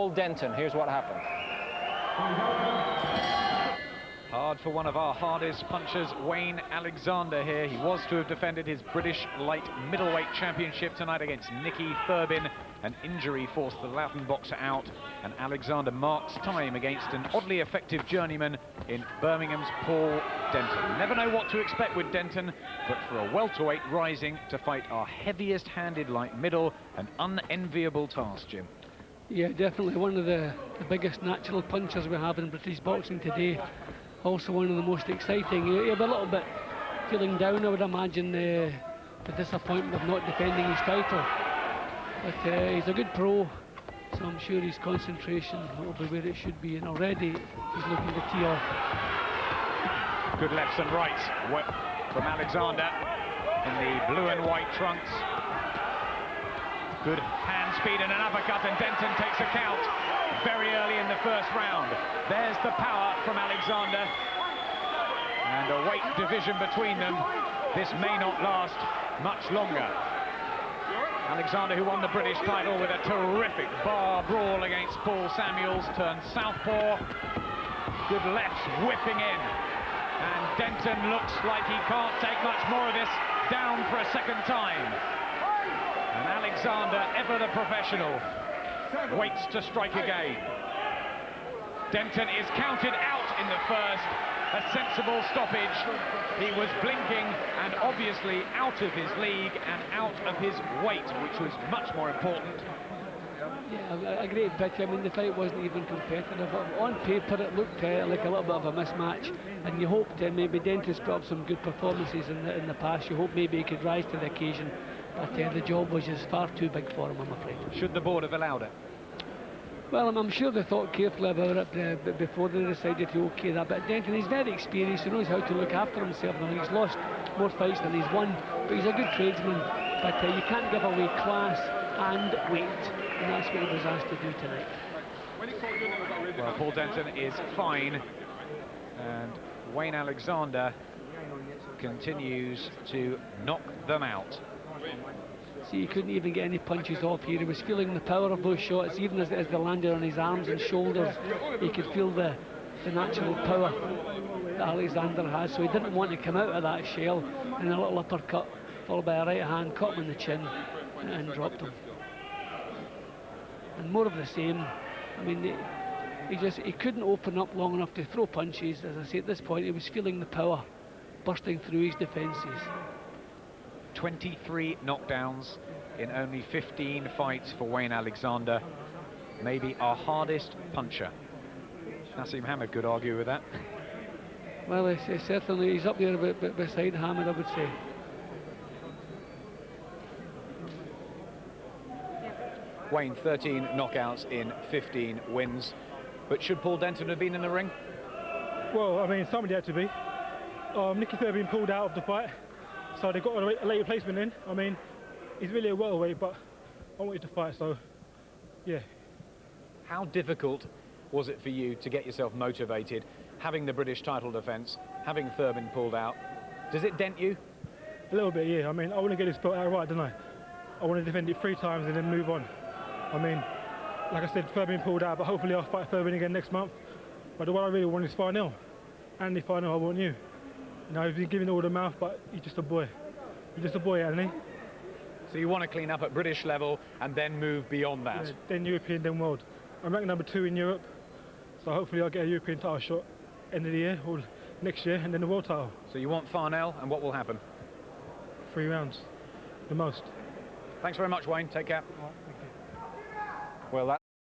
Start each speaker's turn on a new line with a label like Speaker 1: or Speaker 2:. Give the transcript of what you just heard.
Speaker 1: Denton, here's what happened.
Speaker 2: Hard for one of our hardest punchers, Wayne Alexander here. He was to have defended his British light middleweight championship tonight against Nicky Thurbin. An injury forced the Latin boxer out, and Alexander marks time against an oddly effective journeyman in Birmingham's Paul Denton. Never know what to expect with Denton, but for a welterweight rising to fight our heaviest-handed light middle, an unenviable task, Jim.
Speaker 3: Yeah, definitely one of the biggest natural punchers we have in British boxing today. Also one of the most exciting. He'll be a little bit feeling down, I would imagine, the disappointment of not defending his title. But he's a good pro, so I'm sure his concentration will be where it should be, and already he's looking to tee off.
Speaker 2: Good lefts and rights from Alexander in the blue and white trunks. Good hand speed and an uppercut, and Denton takes a count very early in the first round. There's the power from Alexander, and a weight division between them. This may not last much longer. Alexander, who won the British title with a terrific bar brawl against Paul Samuels, turns southpaw. Good lefts whipping in, and Denton looks like he can't take much more of this, down for a second time. And Alexander, ever the professional, waits to strike again. Denton is counted out in the first, a sensible stoppage. He was blinking and obviously out of his league and out of his weight, which was much more important.
Speaker 3: Yeah, a great picture. I mean, the fight wasn't even competitive. On paper, it looked like a little bit of a mismatch, and you hoped maybe Denton's put up some good performances in the past. You hope maybe he could rise to the occasion, but the job was just far too big for him, I'm afraid. Should
Speaker 2: the board have allowed it?
Speaker 3: Well, I'm sure they thought carefully about it before they decided to okay that. But Denton, he's very experienced, he knows how to look after himself. Now, he's lost more fights than he's won, but he's a good tradesman. But you can't give away class and weight, and that's what he was asked to do tonight.
Speaker 2: Well, Paul Denton is fine, and Wayne Alexander continues to knock them out.
Speaker 3: See, he couldn't even get any punches off here. He was feeling the power of those shots, even as they landed on his arms and shoulders. He could feel the natural power that Alexander has, so he didn't want to come out of that shell, and a little uppercut followed by a right hand, caught him in the chin and dropped him. And more of the same. I mean, he couldn't open up long enough to throw punches. As I say, at this point he was feeling the power bursting through his defences.
Speaker 2: 23 knockdowns in only 15 fights for Wayne Alexander. Maybe our hardest puncher. Nassim Hamed could argue with that.
Speaker 3: Well, certainly he's up there beside Hamed, I would say.
Speaker 2: Wayne, 13 knockouts in 15 wins. But should Paul Denton have been in the ring?
Speaker 4: Well, I mean, somebody had to be. Nicky Thurbin pulled out of the fight, so they got a late replacement in. I mean, he's really a welterweight, but I wanted to fight, so yeah.
Speaker 2: How difficult was it for you to get yourself motivated, having the British title defence, having Thurbin pulled out? Does it dent you?
Speaker 4: A little bit, yeah. I mean, I want to get this belt out right, don't I? I want to defend it 3 times and then move on. I mean, like I said, Thurbin pulled out, but hopefully I'll fight Thurbin again next month. But the one I really want is Farnell. And if Farnell, I want you. You know, he's been giving all the mouth, but he's just a boy. He's just a boy, isn't he?
Speaker 2: So you want to clean up at British level and then move beyond that?
Speaker 4: Yeah, then European, then world. I'm ranked number 2 in Europe, so hopefully I'll get a European title shot end of the year or next year, and then the world title.
Speaker 2: So you want Farnell, and what will happen?
Speaker 4: 3 rounds, the most.
Speaker 2: Thanks very much, Wayne. Take care.
Speaker 4: All right, thank you.
Speaker 2: Well, that's